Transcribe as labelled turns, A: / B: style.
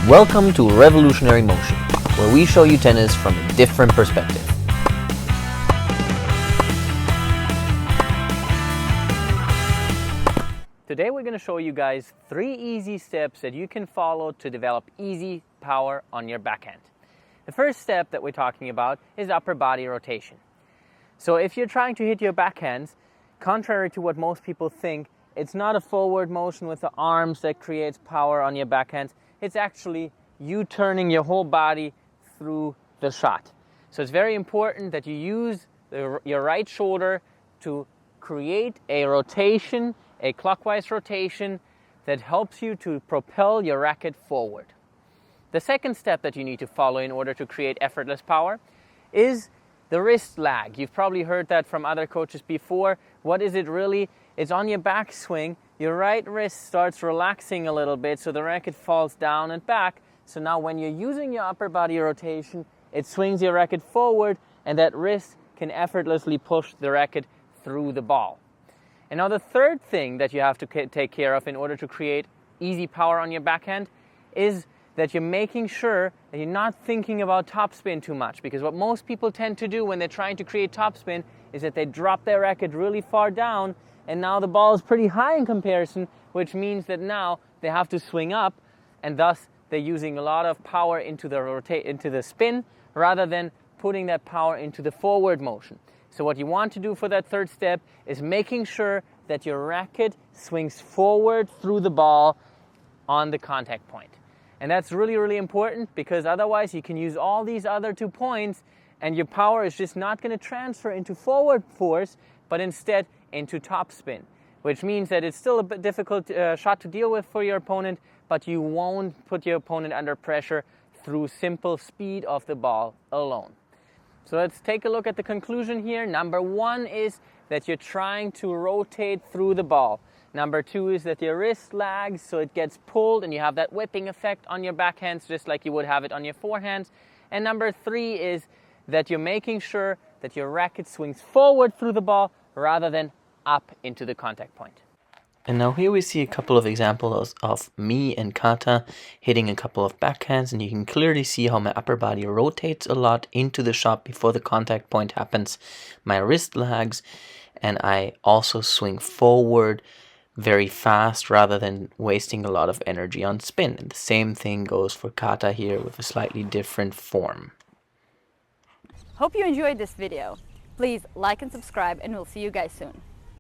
A: Welcome to Revolutionary Motion, where we show you tennis from a different perspective. Today we're going to show you guys 3 easy steps that you can follow to develop easy power on your backhand. The first step that we're talking about is upper body rotation. So if you're trying to hit your backhands, contrary to what most people think, it's not a forward motion with the arms that creates power on your backhands. It's actually you turning your whole body through the shot. So it's very important that you use your right shoulder to create a rotation, a clockwise rotation that helps you to propel your racket forward. The second step that you need to follow in order to create effortless power is the wrist lag. You've probably heard that from other coaches before. What is it really? It's on your backswing. Your right wrist starts relaxing a little bit so the racket falls down and back. So now when you're using your upper body rotation, it swings your racket forward and that wrist can effortlessly push the racket through the ball. And now the third thing that you have to take care of in order to create easy power on your backhand is that you're making sure that you're not thinking about topspin too much, because what most people tend to do when they're trying to create topspin is that they drop their racket really far down and now the ball is pretty high in comparison, which means that now they have to swing up and thus they're using a lot of power into the spin rather than putting that power into the forward motion. So what you want to do for that third step is making sure that your racket swings forward through the ball on the contact point. And that's really, really important, because otherwise you can use all these other 2 points and your power is just not going to transfer into forward force, but instead into topspin, which means that it's still a bit difficult shot to deal with for your opponent, but you won't put your opponent under pressure through simple speed of the ball alone. So let's take a look at the conclusion here. Number 1 is that you're trying to rotate through the ball. Number 2 is that your wrist lags, so it gets pulled and you have that whipping effect on your backhands just like you would have it on your forehands. And number 3 is that you're making sure that your racket swings forward through the ball rather than up into the contact point. And now here we see a couple of examples of me and Kata hitting a couple of backhands, and you can clearly see how my upper body rotates a lot into the shot before the contact point happens. My wrist lags, and I also swing forward very fast rather than wasting a lot of energy on spin. And the same thing goes for Kata here with a slightly different form.
B: Hope you enjoyed this video. Please like and subscribe, and we'll see you guys soon.